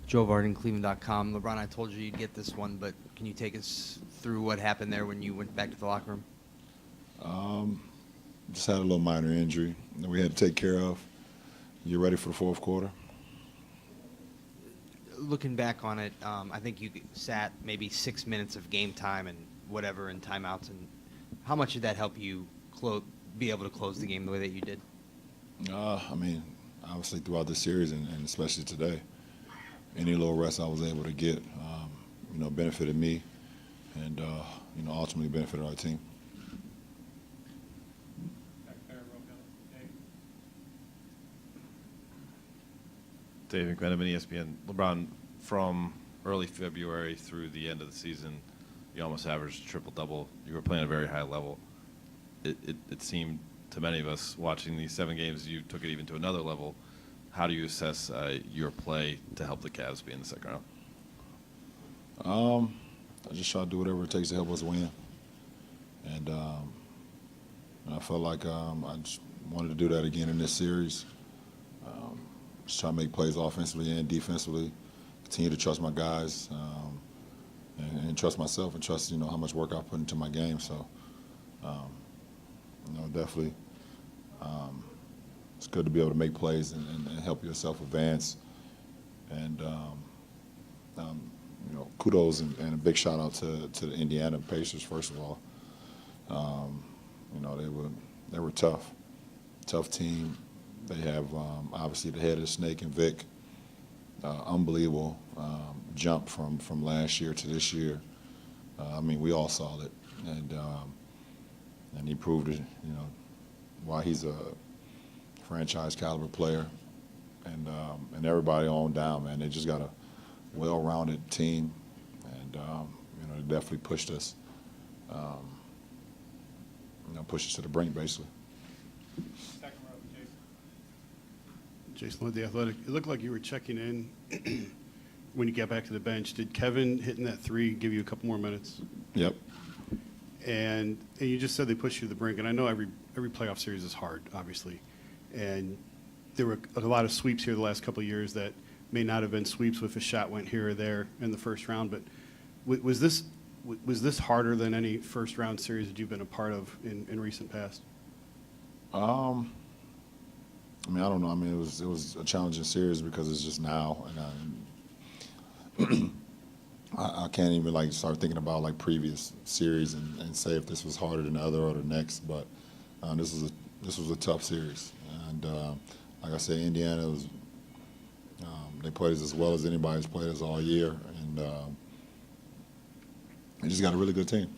Joe Varden, Cleveland.com. LeBron, I told you you'd get this one, but can you take us through what happened there when you went back to the locker room? Just had a little minor injury that we had to take care of. You ready for the fourth quarter? Looking back on it, I think you sat maybe 6 minutes of game time and whatever and timeouts. And how much did that help you be able to close the game the way that you did? I mean, obviously throughout the series and especially today, any little rest I was able to get, benefited me and, ultimately benefited our team. Dave McMenamin, ESPN. LeBron, from early February through the end of the season, you almost averaged triple-double. You were playing at a very high level. It seemed to many of us watching these 7 games, you took it even to another level. How do you assess your play to help the Cavs be in the second round? I just try to do whatever it takes to help us win. And I felt like I just wanted to do that again in this series. Just try to make plays offensively and defensively, continue to trust my guys, and trust myself and trust, how much work I put into my game. So, definitely it's good to be able to make plays and help yourself advance. And, kudos and a big shout out to the Indiana Pacers, first of all. They were tough team. They have obviously the head of the snake and Vic. Unbelievable jump from last year to this year. We all saw it, and he proved it. Why he's a franchise caliber player, and everybody on down, man. They just got a well-rounded team, and they definitely pushed us to the brink, basically. Jason Wood, The Athletic. It looked like you were checking in when you got back to the bench. Did Kevin hitting that 3 give you a couple more minutes? Yep. And you just said they pushed you to the brink, and I know every playoff series is hard, obviously. And there were a lot of sweeps here the last couple of years that may not have been sweeps if a shot went here or there in the first round. But was this harder than any first round series that you've been a part of in recent past? I don't know. It was a challenging series because it's just now, and I can't even start thinking about previous series and say if this was harder than the other or the next. But this was a tough series, and like I said, Indiana was they played us as well as anybody's played us all year, and they just got a really good team.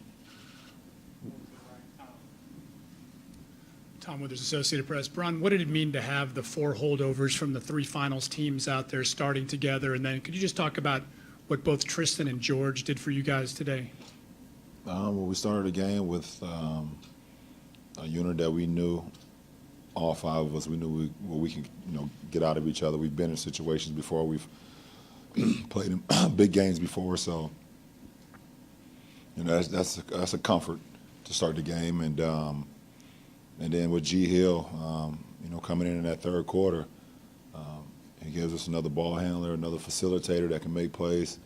Tom Withers, Associated Press. Bron, what did it mean to have the 4 holdovers from the 3 finals teams out there starting together? And then could you just talk about what both Tristan and George did for you guys today? We started the game with a unit that we knew, all 5 of us, we knew what we can get out of each other. We've been in situations before. We've played in big games before, so that's a comfort to start the game. And then with G. Hill, coming in that third quarter, he gives us another ball handler, another facilitator that can make plays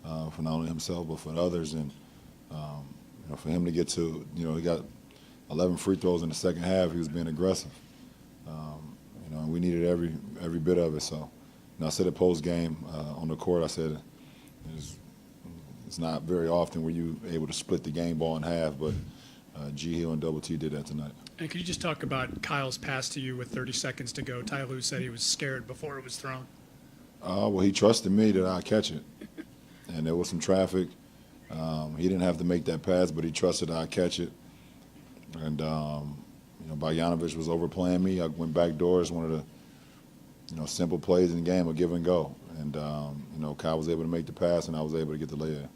for not only himself but for others. And for him to get to, he got 11 free throws in the second half. He was being aggressive, and we needed every bit of it. So, I said at Postgame on the court, I said it's not very often where you able to split the game ball in half, but G. Hill and Double T did that tonight. And could you just talk about Kyle's pass to you with 30 seconds to go? Ty Lue said he was scared before it was thrown. Well, he trusted me that I'd catch it. And there was some traffic. He didn't have to make that pass, but he trusted I'd catch it. And, Bogdanovich was overplaying me. I went back doors, one of the, simple plays in the game, a give and go. And, Kyle was able to make the pass, and I was able to get the layup.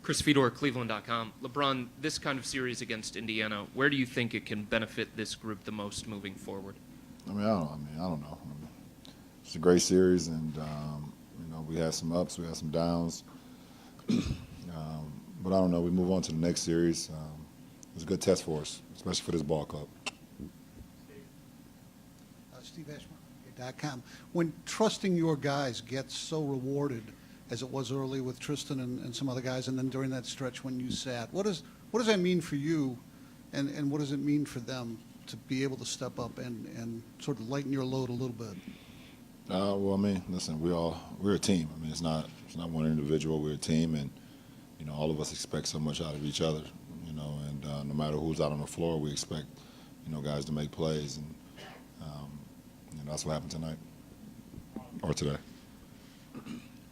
Chris Fedor, Cleveland.com. LeBron, this kind of series against Indiana, where do you think it can benefit this group the most moving forward? I don't know. It's a great series, and we had some ups, we had some downs. But I don't know. We move on to the next series. It was a good test for us, especially for this ball club. Steve Ashmore.com. When trusting your guys gets so rewarded, as it was early with Tristan and some other guys, and then during that stretch when you sat, what does that mean for you, and what does it mean for them to be able to step up and sort of lighten your load a little bit? Well, I mean, listen, we're a team. I mean, it's not one individual. We're a team, and you know, all of us expect so much out of each other. You know, and no matter who's out on the floor, we expect, you know, guys to make plays, and you know, that's what happened tonight or today.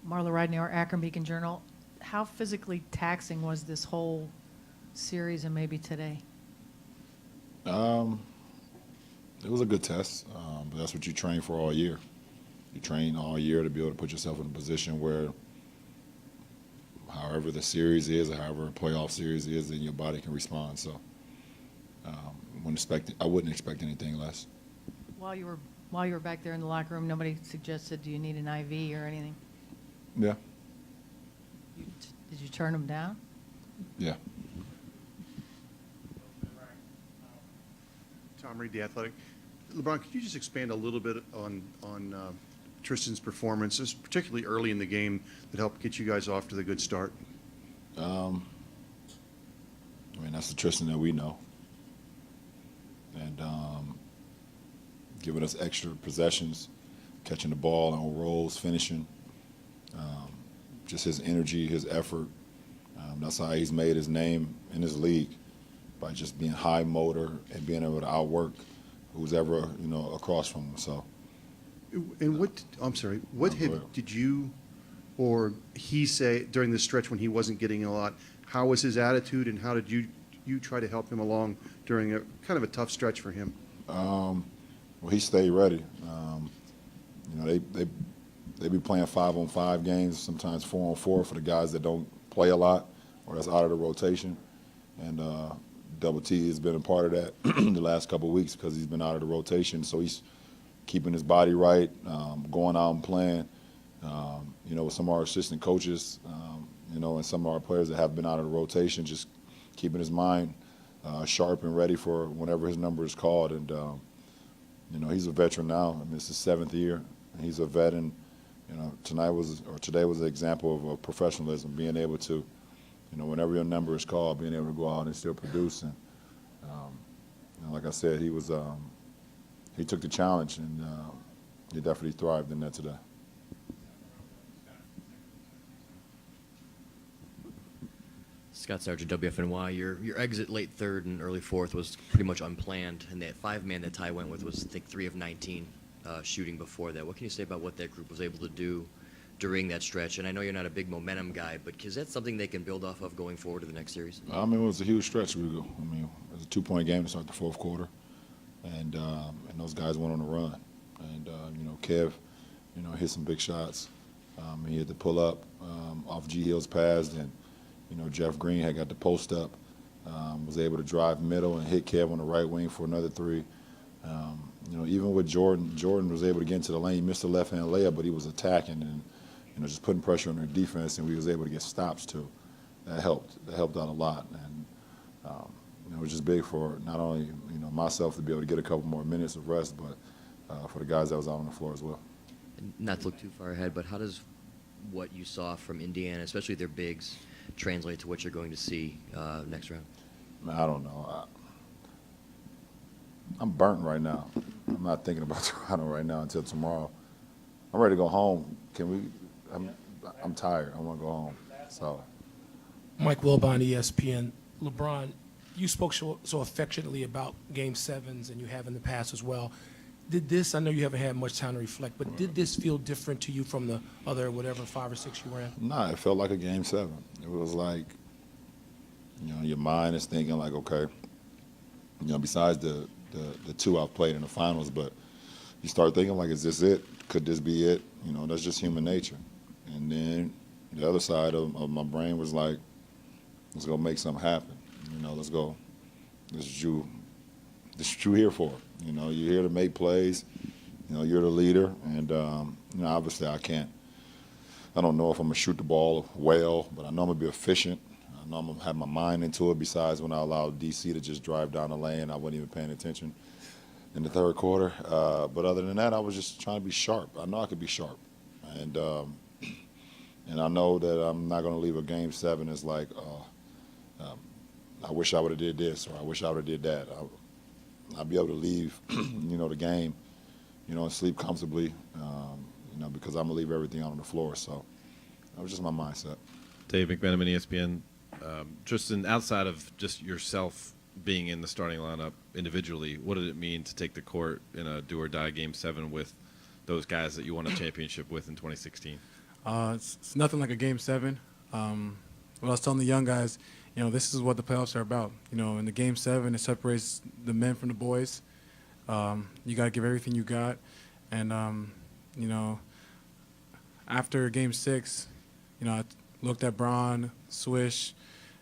Marla Ridney, Akron Beacon Journal. How physically taxing was this whole series and maybe today? It was a good test, but that's what you train for all year. You train all year to be able to put yourself in a position where, however the series is, or however a playoff series is, then your body can respond. So, I wouldn't expect anything less. While you were back there in the locker room, nobody suggested, do you need an IV or anything? Yeah, Did you turn them down? yeah. Tom Reed, The Athletic. LeBron, could you just expand a little bit on Tristan's performances, particularly early in the game, that helped get you guys off to the good start? I mean, that's the Tristan that we know. And giving us extra possessions, catching the ball on rolls, finishing. Just his energy, his effort. That's how he's made his name in his league, by just being high motor and being able to outwork who's ever, you know, across from him. So. And what did you or he say during this stretch when he wasn't getting a lot? How was his attitude, and how did you try to help him along during a kind of a tough stretch for him? Well, he stayed ready. You know, they be playing 5-on-5 games, sometimes 4-on-4 for the guys that don't play a lot or that's out of the rotation. And Double T has been a part of that the last couple of weeks because he's been out of the rotation. So he's keeping his body right, going out and playing. You know, with some of our assistant coaches, you know, and some of our players that have been out of the rotation, just keeping his mind sharp and ready for whenever his number is called. And, you know, he's a veteran now. I mean, it's his 7th year. And he's a vet, and, you know, today was an example of professionalism, being able to, you know, whenever your number is called, being able to go out and still produce. And, you know, like I said, he took the challenge, and he definitely thrived in that today. Scott Sargent, WFNY. Your exit late third and early fourth was pretty much unplanned, and that 5-man that Ty went with was, I think, 3 of 19 shooting before that. What can you say about what that group was able to do during that stretch? And I know you're not a big momentum guy, but is that something they can build off of going forward to the next series? I mean, it was a huge stretch. I mean, it was a 2-point game to start the fourth quarter, and those guys went on a run. And you know, Kev, you know, hit some big shots. He had to pull up off G Hill's pass, and you know, Jeff Green had got the post up, was able to drive middle and hit Kev on the right wing for another 3. You know, even with Jordan was able to get into the lane. He missed the left-hand layup, but he was attacking and, you know, just putting pressure on their defense, and we was able to get stops too. That helped. That helped out a lot, and you know, it was just big for not only, you know, myself to be able to get a couple more minutes of rest, but for the guys that was out on the floor as well. Not to look too far ahead, but how does what you saw from Indiana, especially their bigs, translate to what you're going to see next round? I don't know. I'm burnt right now. I'm not thinking about Toronto right now until tomorrow. I'm ready to go home. I'm tired. I want to go home. So. Mike Wilbon, ESPN. LeBron, you spoke so affectionately about Game 7s, and you have in the past as well. Did this, I know you haven't had much time to reflect, but did this feel different to you from the other, whatever, 5 or 6 you were in? Nah, it felt like a Game 7. It was like, you know, your mind is thinking like, okay, you know, besides the 2 I've played in the finals, but you start thinking like, is this it? Could this be it? You know, that's just human nature. And then the other side of my brain was like, let's go make something happen. You know, let's go. This is what you're here for. You know, you're here to make plays. You know, you're the leader. And, you know, obviously I don't know if I'm going to shoot the ball well, but I know I'm going to be efficient. I know I'm going to have my mind into it, besides when I allowed DC to just drive down the lane. I wasn't even paying attention. in the third quarter. But other than that, I was just trying to be sharp. I know I could be sharp, and I know that I'm not going to leave a game 7 as like, I wish I would have did this or I wish I would have did that. I'll be able to leave, the game, and sleep comfortably, because I'm going to leave everything out on the floor. So that was just my mindset. Dave McMenamin, ESPN. Tristan, outside of just yourself being in the starting lineup individually, what did it mean to take the court in a do-or-die Game 7 with those guys that you won a championship with in 2016? It's nothing like a Game 7. What I was telling the young guys, this is what the playoffs are about. In the Game 7, it separates the men from the boys. You got to give everything you got. And, after Game 6, I looked at Bron, Swish,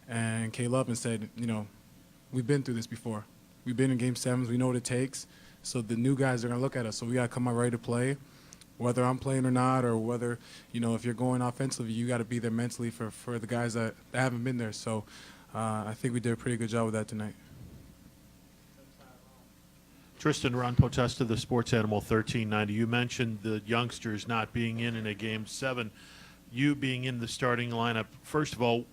and Caleb and said, we've been through this before. We've been in Game 7s. We know what it takes. So the new guys are going to look at us. So we got to come out ready to play, whether I'm playing or not, or whether, if you're going offensively, you got to be there mentally for the guys that haven't been there. So I think we did a pretty good job with that tonight. Tristan, Ron Potesta, the Sports Animal 1390. You mentioned the youngsters not being in a Game 7. You being in the starting lineup, first of all,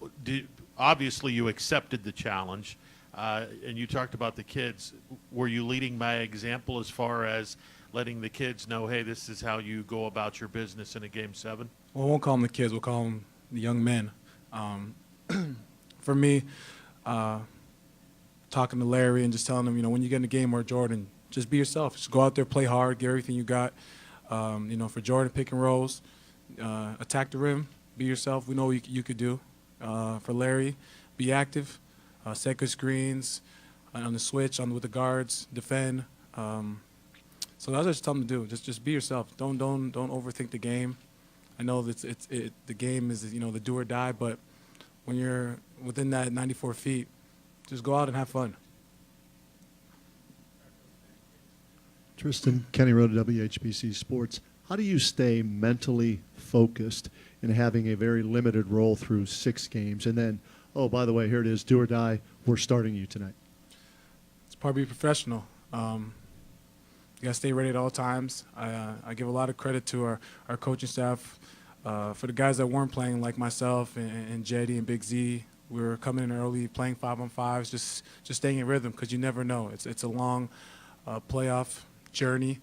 obviously you accepted the challenge, and you talked about the kids. Were you leading by example as far as letting the kids know, hey, this is how you go about your business in a Game 7? Well, we won't call them the kids. We'll call them the young men. For me, talking to Larry and just telling him, when you get in a game or Jordan, just be yourself. Just go out there, play hard, give everything you got. For Jordan, pick and rolls, attack the rim, be yourself. We know what you could do. For Larry, be active, set good screens on the switch, with the guards, defend. So that's what I just tell them to do. Just be yourself. Don't overthink the game. I know that the game is the do or die, but when you're within that 94 feet, just go out and have fun. Tristan, Kenny Rhoda, WHBC Sports. How do you stay mentally focused in having a very limited role through 6 games? And then, oh, by the way, here it is, do or die, we're starting you tonight. It's part of being professional. You got to stay ready at all times. I give a lot of credit to our coaching staff. For the guys that weren't playing, like myself and Jetty and Big Z, we were coming in early, playing 5-on-5s, just staying in rhythm, because you never know. It's a long playoff journey.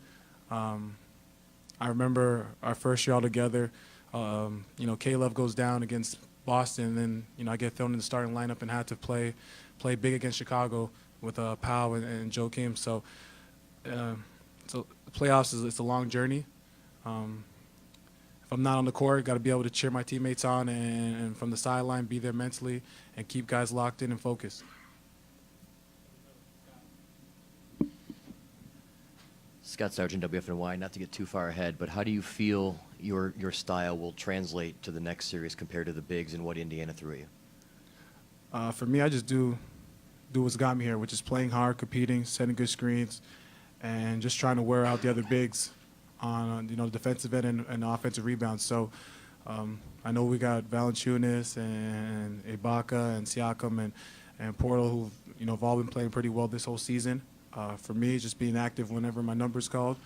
I remember our first year all together. Caleb goes down against Boston, and then I get thrown in the starting lineup and had to play big against Chicago with Powell and Joe Kim. So playoffs it's a long journey. If I'm not on the court, got to be able to cheer my teammates on, and from the sideline, be there mentally and keep guys locked in and focused. Scott Sargent, WFNY, not to get too far ahead, but how do you feel your style will translate to the next series compared to the bigs and what Indiana threw at you? For me, I just do what's got me here, which is playing hard, competing, setting good screens, and just trying to wear out the other bigs on the defensive end and offensive rebounds. So I know we got Valanciunas and Ibaka and Siakam and Portal, who have all been playing pretty well this whole season. For me, just being active whenever my number's called,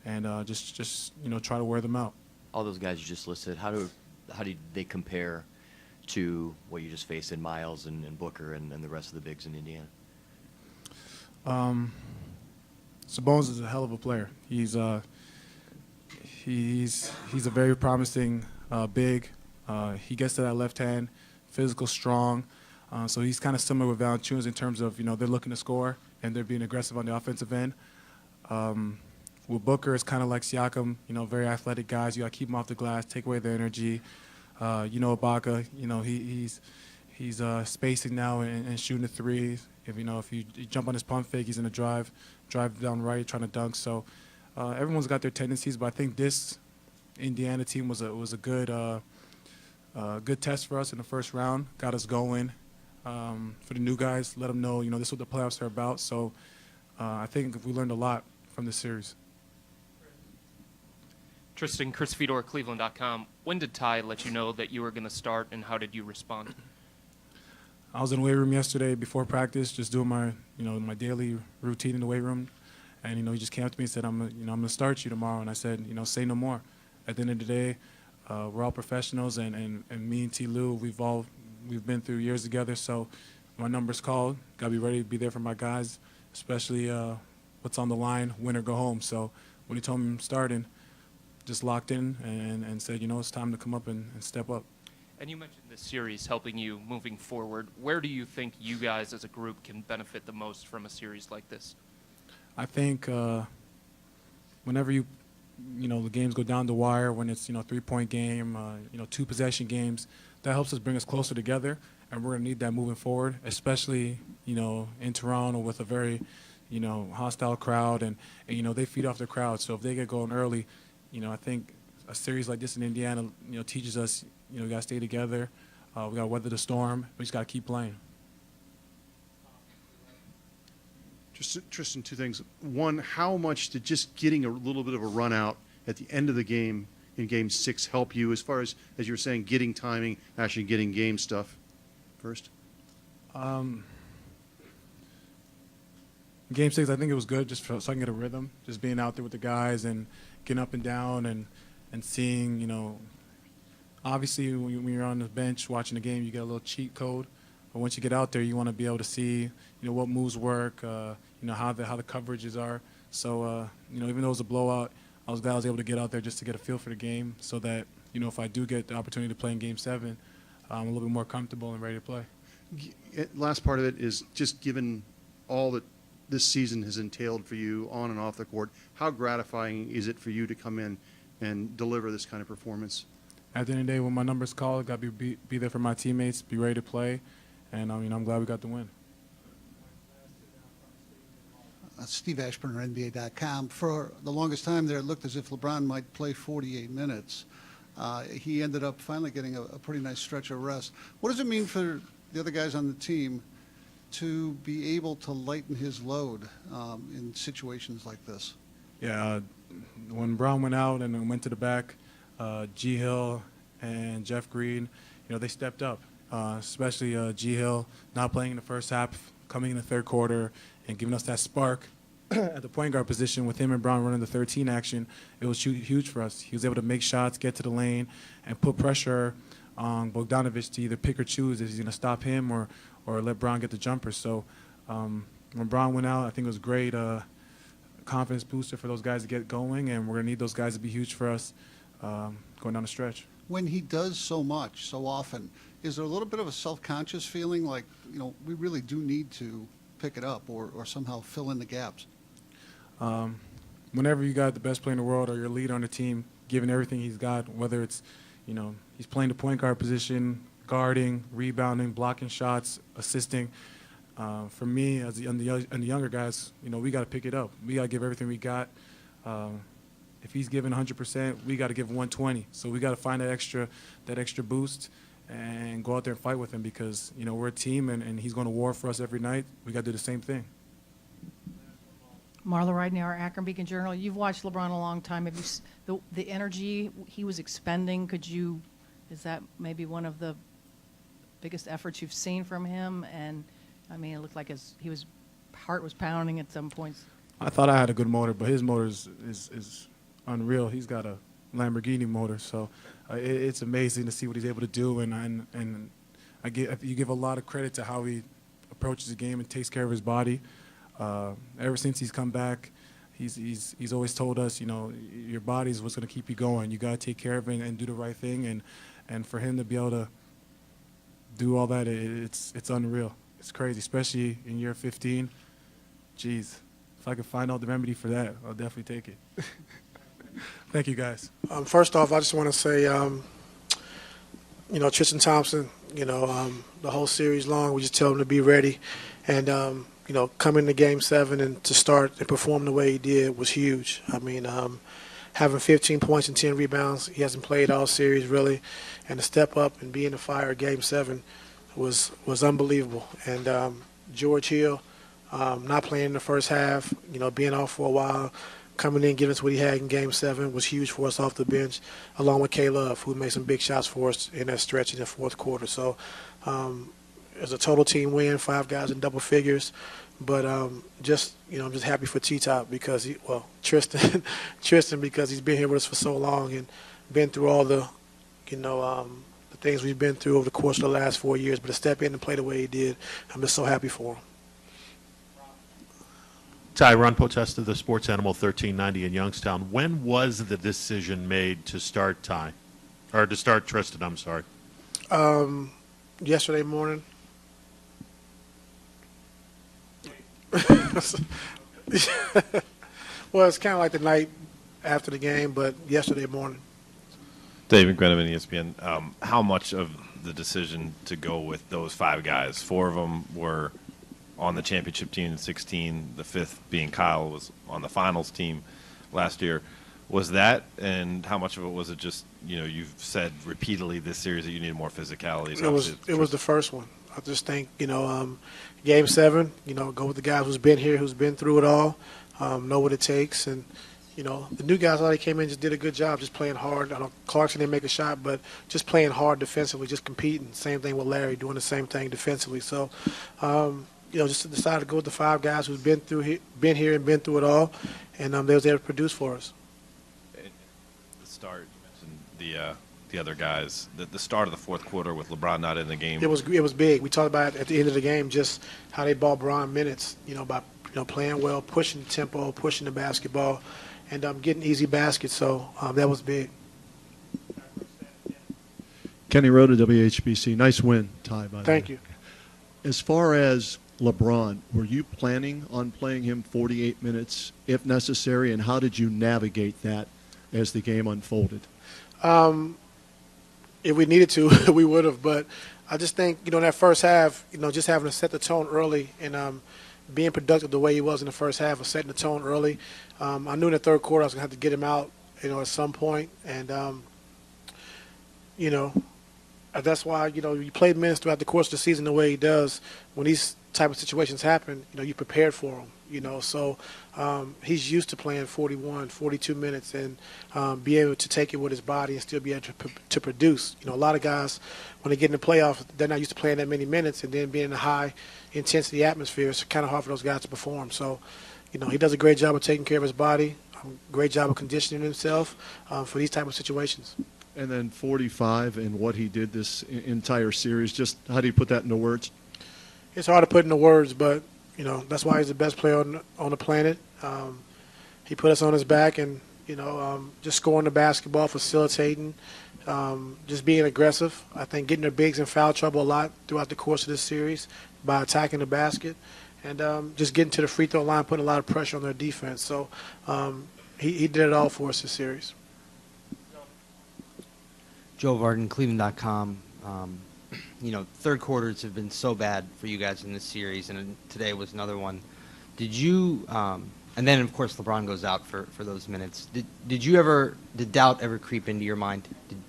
and just try to wear them out. All those guys you just listed, how do they compare to what you just faced in Miles and Booker and the rest of the bigs in Indiana? Sabonis is a hell of a player. He's a very promising big. He gets to that left hand, physical, strong. So he's kind of similar with Valanciunas in terms of they're looking to score and they're being aggressive on the offensive end. With Booker, it's kind of like Siakam, very athletic guys. You got to keep them off the glass, take away their energy. Ibaka, he's spacing now and shooting the threes. If you jump on his pump fake, he's in a drive down right, trying to dunk. So everyone's got their tendencies, but I think this Indiana team was a good test for us in the first round. Got us going. For the new guys, let them know this is what the playoffs are about. So I think we learned a lot from this series. Tristan, Chris Fedor, Cleveland.com. When did Ty let you know that you were going to start, and how did you respond? I was in the weight room yesterday before practice, just doing my my daily routine in the weight room, And, he just came up to me and said, I'm going to start you tomorrow. And I said, say no more. At the end of the day, we're all professionals, and me and T. Lou, we've been through years together. So my number's called. Got to be ready to be there for my guys, especially what's on the line, win or go home. So when he told me I'm starting, just locked in and said, it's time to come up and step up. And you mentioned this series helping you moving forward. Where do you think you guys as a group can benefit the most from a series like this? I think whenever the games go down the wire, when it's, 3-point game, 2-possession games, that helps us bring us closer together, and we're going to need that moving forward, especially, in Toronto with a very, hostile crowd, and they feed off the crowd. So if they get going early, I think a series like this in Indiana, teaches us, we got to stay together, we got to weather the storm, we just got to keep playing. Just Tristan, two things. One, how much did just getting a little bit of a run out at the end of the game in Game 6 help you as far as you were saying, getting timing, actually getting game stuff first? Game 6, I think it was good just so I can get a rhythm, just being out there with the guys and getting up and down and seeing, obviously when you're on the bench watching the game, you get a little cheat code. But once you get out there, you want to be able to see, what moves work, how the coverages are. So, even though it was a blowout, I was glad I was able to get out there just to get a feel for the game so that, if I do get the opportunity to play in Game 7, I'm a little bit more comfortable and ready to play. Last part of it is just given all that this season has entailed for you on and off the court, how gratifying is it for you to come in and deliver this kind of performance? At the end of the day, when my number's called, got to be there for my teammates, be ready to play, and I'm glad we got the win. Steve Ashburner, NBA.com. For the longest time there, it looked as if LeBron might play 48 minutes. He ended up finally getting a pretty nice stretch of rest. What does it mean for the other guys on the team to be able to lighten his load in situations like this? Yeah, when Brown went out and went to the back, G. Hill and Jeff Green, they stepped up, especially G. Hill not playing in the first half, coming in the third quarter and giving us that spark at the point guard position with him and Brown running the 13 action. It was huge for us. He was able to make shots, get to the lane, and put pressure on Bogdanovic to either pick or choose if he's going to stop him or let Brown get the jumper. So when Brown went out, I think it was great confidence booster for those guys to get going, and we're going to need those guys to be huge for us going down the stretch. When he does so much, so often, is there a little bit of a self-conscious feeling like, we really do need to pick it up or somehow fill in the gaps? Whenever you got the best player in the world or your leader on the team, giving everything he's got, whether it's, he's playing the point guard position, guarding, rebounding, blocking shots, assisting. For me, and the younger guys, we got to pick it up. We got to give everything we got. If he's giving 100%, we got to give 120. So we got to find that extra boost and go out there and fight with him because, we're a team and he's going to war for us every night. We got to do the same thing. Marla Ridenour, Akron Beacon Journal. You've watched LeBron a long time. Have you the energy he was expending? Is that maybe one of the biggest efforts you've seen from him? And I mean, it looked like his heart was pounding at some points. I thought I had a good motor, but his motor is unreal. He's got a Lamborghini motor, so it's amazing to see what he's able to do. And you give a lot of credit to how he approaches the game and takes care of his body. Ever since he's come back, he's always told us, your body is what's going to keep you going. You got to take care of it and do the right thing. And for him to be able to do all that, it's unreal. It's crazy, especially in year 15. Jeez, if I could find out the remedy for that, I'll definitely take it. Thank you, guys. First off, I just want to say, Tristan Thompson, the whole series long, we just tell him to be ready. And, coming into Game 7 and to start and perform the way he did was huge. I mean, having 15 points and 10 rebounds, he hasn't played all series really. And to step up and be in the fire at Game 7 was unbelievable. And George Hill, not playing in the first half, being off for a while, coming in, giving us what he had in Game 7 was huge for us off the bench, along with K-Love, who made some big shots for us in that stretch in the fourth quarter. So It was a total team win, 5 guys in double figures. But I'm just happy for T-Top because Tristan, Tristan because he's been here with us for so long and been through all the things we've been through over the course of the last 4 years. But to step in and play the way he did, I'm just so happy for him. Ty, Ron Potesta, the Sports Animal 1390 in Youngstown. When was the decision made to start Ty? Or to start Tristan, I'm sorry. Yesterday morning. Well, it's kind of like the night after the game, but yesterday morning. David Greneman, ESPN. How much of the decision to go with those 5 guys? 4 of them were on the championship team in 16. The 5th, being Kyle, was on the finals team last year. Was that, and how much of it was it just, you've said repeatedly this series that you needed more physicality? It was the first one. I just think, Game 7, go with the guys who's been here, who's been through it all, know what it takes. And, the new guys already came in, just did a good job, just playing hard. I know Clarkson didn't make a shot, but just playing hard defensively, just competing. Same thing with Larry, doing the same thing defensively. So, just decided to go with the 5 guys who've been here and been through it all, and they was able to produce for us. The start, you mentioned the other guys. The start of the fourth quarter with LeBron not in the game. It was big. We talked about it at the end of the game, just how they bought Bron minutes. By playing well, pushing the tempo, pushing the basketball, and getting easy baskets. So that was big. Kenny Rhoda, WHBC. Nice win, Ty, by the way. Thank you. As far as LeBron, were you planning on playing him 48 minutes if necessary, and how did you navigate that as the game unfolded? If we needed to, we would have. But I just think, in that first half, just having to set the tone early and being productive the way he was in the first half of setting the tone early. I knew in the third quarter I was going to have to get him out, at some point. And, that's why, you played minutes throughout the course of the season the way he does. When these type of situations happen, you prepared for them. So he's used to playing 41, 42 minutes and be able to take it with his body and still be able to produce. A lot of guys, when they get in the playoffs, they're not used to playing that many minutes and then being in a high-intensity atmosphere. It's kind of hard for those guys to perform. So, he does a great job of taking care of his body, great job of conditioning himself for these type of situations. And then 45 and what he did this entire series, just how do you put that into words? It's hard to put into words, but that's why he's the best player on the planet. He put us on his back and, just scoring the basketball, facilitating, just being aggressive. I think getting their bigs in foul trouble a lot throughout the course of this series by attacking the basket and just getting to the free throw line, putting a lot of pressure on their defense. So he did it all for us this series. Joe Varden, Cleveland.com. Third quarters have been so bad for you guys in this series, and today was another one. Did you, and then of course LeBron goes out for those minutes. Did doubt ever creep into your mind?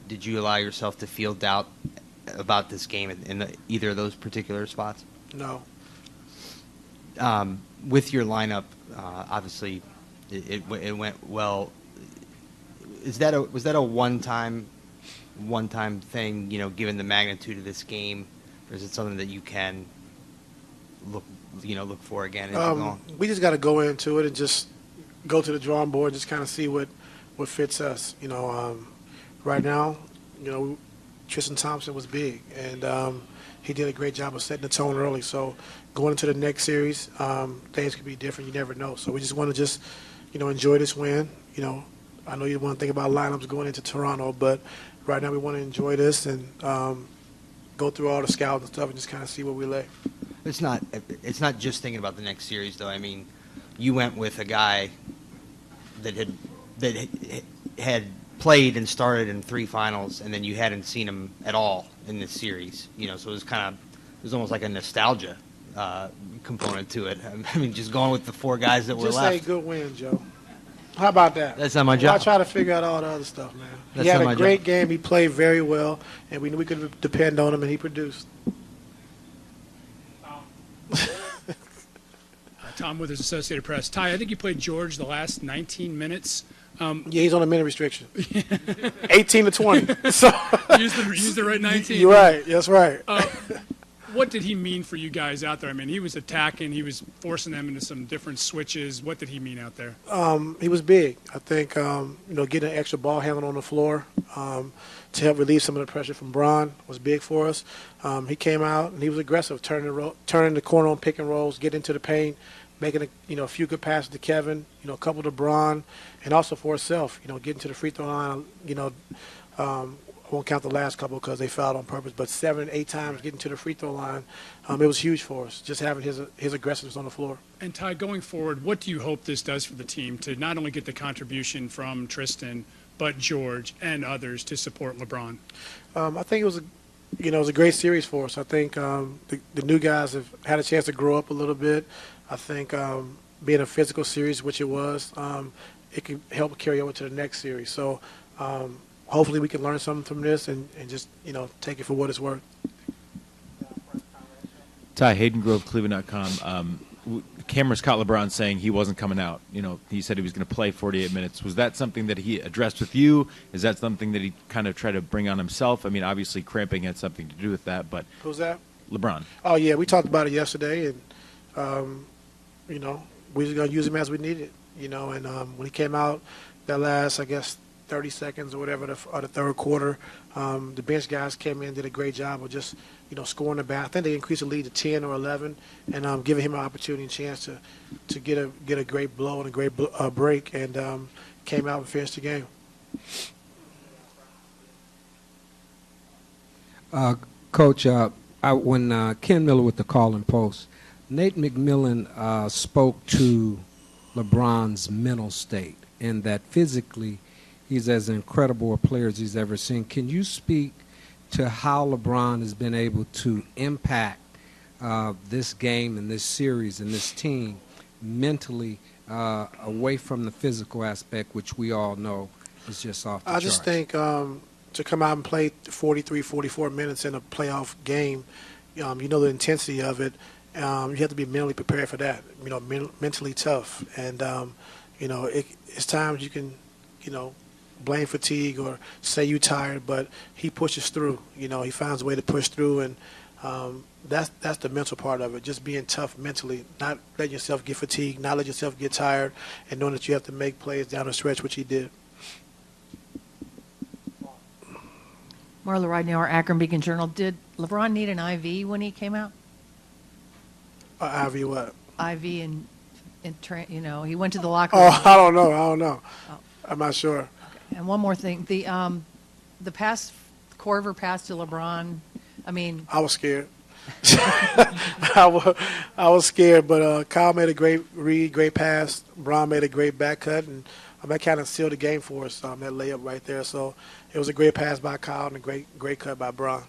Did you allow yourself to feel doubt about this game in either of those particular spots? No. With your lineup, obviously it went well. Was that a one-time thing, given the magnitude of this game, or is it something that you can look for again? We just got to go into it and just go to the drawing board, and just kind of see what fits us. Right now, Tristan Thompson was big, and he did a great job of setting the tone early. So going into the next series, things could be different. You never know. So we just want to just, enjoy this win. I know you want to think about lineups going into Toronto, but right now we want to enjoy this and go through all the scouts and stuff and just kind of see where we lay. It's not just thinking about the next series, though. I mean, you went with a guy that had played and started in 3 finals, and then you hadn't seen him at all in this series. So it was almost like a nostalgia component to it. I mean, just going with the 4 guys that were just left. Just say good win, Joe. How about that? That's not my job. I try to figure out all the other stuff, man. That's he had not my a great job. game. He played very well, and we knew we could depend on him, and he produced. Tom with his Associated Press. Ty, I think you played George the last 19 minutes. Yeah, he's on a minute restriction. 18 to 20. So use the right 19. You're right. That's right. what did he mean for you guys out there? I mean, he was attacking, he was forcing them into some different switches. What did he mean out there? He was big. I think getting an extra ball handling on the floor to help relieve some of the pressure from Bron was big for us. He came out and he was aggressive, turning the corner on pick and rolls, getting into the paint, making a few good passes to Kevin, a couple to Bron, and also for himself, getting to the free throw line. I won't count the last couple because they fouled on purpose, but 7, 8 times getting to the free throw line, it was huge for us, just having his aggressiveness on the floor. And Ty, going forward, what do you hope this does for the team to not only get the contribution from Tristan, but George and others to support LeBron? I think it was a great series for us. I think the new guys have had a chance to grow up a little bit. I think being a physical series, which it was, it can help carry over to the next series. So hopefully we can learn something from this and just, take it for what it's worth. Ty, Hayden Grove, Cleveland.com. Cameras caught LeBron saying he wasn't coming out. He said he was going to play 48 minutes. Was that something that he addressed with you? Is that something that he kind of tried to bring on himself? I mean, obviously cramping had something to do with that, but Who's that? LeBron. Oh, yeah, we talked about it yesterday, and, we was going to use him as we needed, and when he came out that last, I guess, 30 seconds or whatever of the third quarter, the bench guys came in and did a great job of just, scoring the back. I think they increased the lead to 10 or 11 and giving him an opportunity and chance to get a great blow and a great break, and came out and finished the game. Coach, when Ken Miller with the Calling Post, Nate McMillan spoke to LeBron's mental state and that physically he's as incredible a player as he's ever seen. Can you speak to how LeBron has been able to impact this game and this series and this team mentally away from the physical aspect, which we all know is just off the charts? I just think to come out and play 43, 44 minutes in a playoff game, the intensity of it, you have to be mentally prepared for that, mentally tough. And, it's times you can, blame fatigue or say you tired, but he pushes through. He finds a way to push through, and that's the mental part of it, just being tough mentally, not letting yourself get fatigued, not letting yourself get tired, and knowing that you have to make plays down the stretch, which he did. Marla Ridenour, Akron Beacon Journal. Did LeBron need an IV when he came out? IV what? IV he went to the locker room. Oh, I don't know. Oh. I'm not sure. Okay. And one more thing, the Corver pass to LeBron. I mean, I was scared. I was scared, but Kyle made a great read, great pass. Bron made a great back cut, and that kind of sealed the game for us. That layup right there. So it was a great pass by Kyle and a great cut by Bron.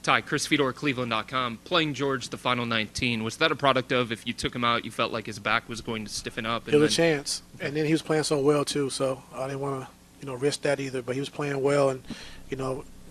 Ty, Chris Fedor, Cleveland.com. Playing George the final 19, was that a product of if you took him out, you felt like his back was going to stiffen up? It was a chance. And then he was playing so well, too, so I didn't want to, risk that either. But he was playing well, and,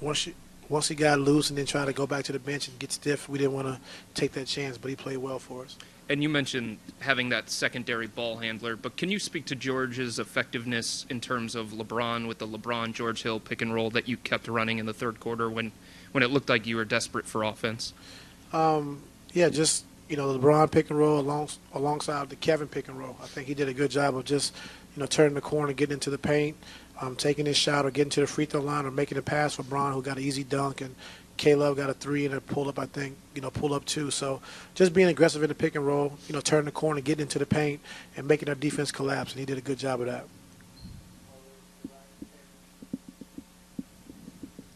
once he got loose and then tried to go back to the bench and get stiff, we didn't want to take that chance, but he played well for us. And you mentioned having that secondary ball handler, but can you speak to George's effectiveness in terms of LeBron with the LeBron-George Hill pick and roll that you kept running in the third quarter when it looked like you were desperate for offense? Just, the LeBron pick and roll alongside the Kevin pick and roll. I think he did a good job of just, turning the corner, getting into the paint, taking his shot or getting to the free throw line or making a pass for Bron, who got an easy dunk, and Caleb got a 3 and a pull-up, I think, pull-up 2. So just being aggressive in the pick and roll, turning the corner, getting into the paint, and making our defense collapse, and he did a good job of that.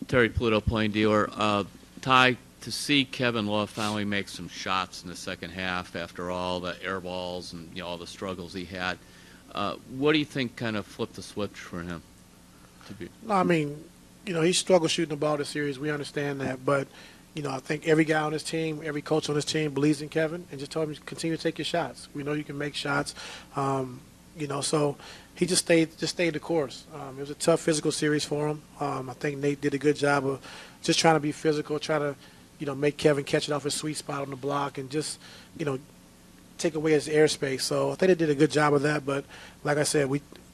Terry Pluto, Plain Dealer. Ty, to see Kevin Love finally make some shots in the second half after all the air balls and all the struggles he had, what do you think kind of flipped the switch for him? No, I mean, he struggled shooting the ball this series. We understand that. But, I think every guy on his team, every coach on his team believes in Kevin and just told him to continue to take your shots. We know you can make shots. So he just stayed the course. It was a tough physical series for him. I think Nate did a good job of just trying to be physical, try to, make Kevin catch it off his sweet spot on the block and just, take away his airspace. So I think they did a good job of that. But like I said,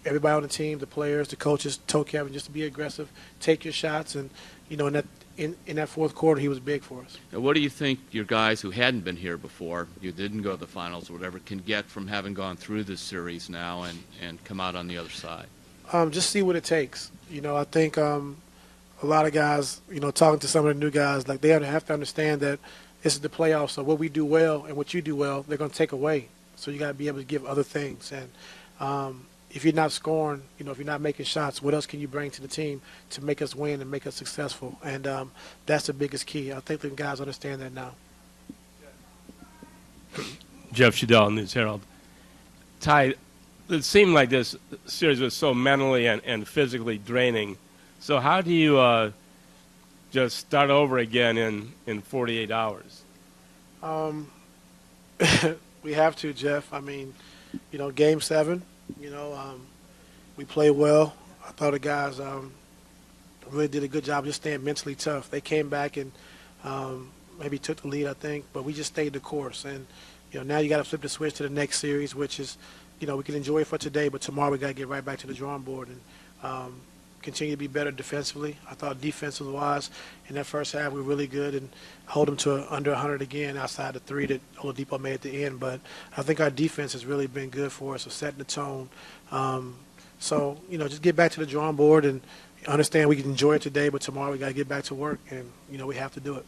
everybody on the team, the players, the coaches, told Kevin just to be aggressive, take your shots, and in that fourth quarter, he was big for us. Now, what do you think your guys who hadn't been here before, you didn't go to the finals or whatever, can get from having gone through this series now and come out on the other side? Just see what it takes. I think a lot of guys, talking to some of the new guys, like they have to understand that this is the playoffs. So what we do well and what you do well, they're going to take away. So you got to be able to give other things. And if you're not scoring, if you're not making shots, what else can you bring to the team to make us win and make us successful? And that's the biggest key. I think the guys understand that now. Jeff Shadell, News Herald. Ty, it seemed like this series was so mentally and physically draining. So how do you just start over again in 48 hours? We have to, Jeff. I mean, Game 7, we played well. I thought the guys really did a good job just staying mentally tough. They came back and maybe took the lead, I think, but we just stayed the course. And, now you got to flip the switch to the next series, which is, we can enjoy it for today, but tomorrow we got to get right back to the drawing board and continue to be better defensively. I thought defensive-wise in that first half we were really good and hold them to under 100 again outside the 3 that Oladipo made at the end. But I think our defense has really been good for us, of setting the tone. So, just get back to the drawing board and understand we can enjoy it today, but tomorrow we got to get back to work, and, we have to do it.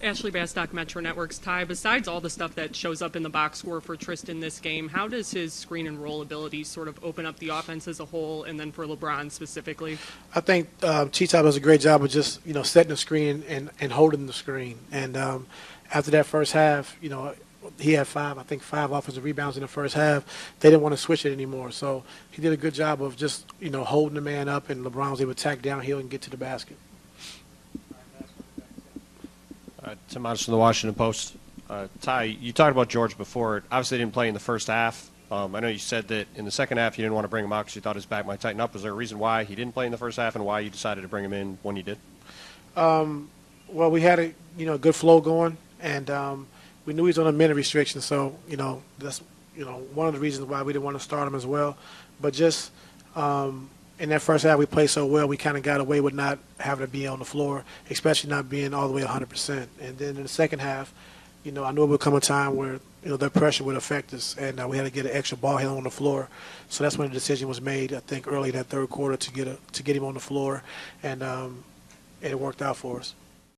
Ashley Bastock, Metro Networks. Ty, besides all the stuff that shows up in the box score for Tristan this game, how does his screen and roll ability sort of open up the offense as a whole, and then for LeBron specifically? I think T-Top does a great job of just, setting the screen and holding the screen. And after that first half, he had five offensive rebounds in the first half. They didn't want to switch it anymore. So he did a good job of just, holding the man up, and LeBron was able to attack downhill and get to the basket. Tim Hodges from the Washington Post. Ty, you talked about George before. Obviously, he didn't play in the first half. I know you said that in the second half you didn't want to bring him out because you thought his back might tighten up. Was there a reason why he didn't play in the first half and why you decided to bring him in when you did? Well, we had a good flow going, and we knew he was on a minute restriction. So that's one of the reasons why we didn't want to start him as well. But just in that first half, we played so well, we kind of got away with not having to be on the floor, especially not being all the way 100%. And then in the second half, I knew it would come a time where, that pressure would affect us, and we had to get an extra ball handler on the floor. So that's when the decision was made, I think, early in that third quarter to get him on the floor, and it worked out for us.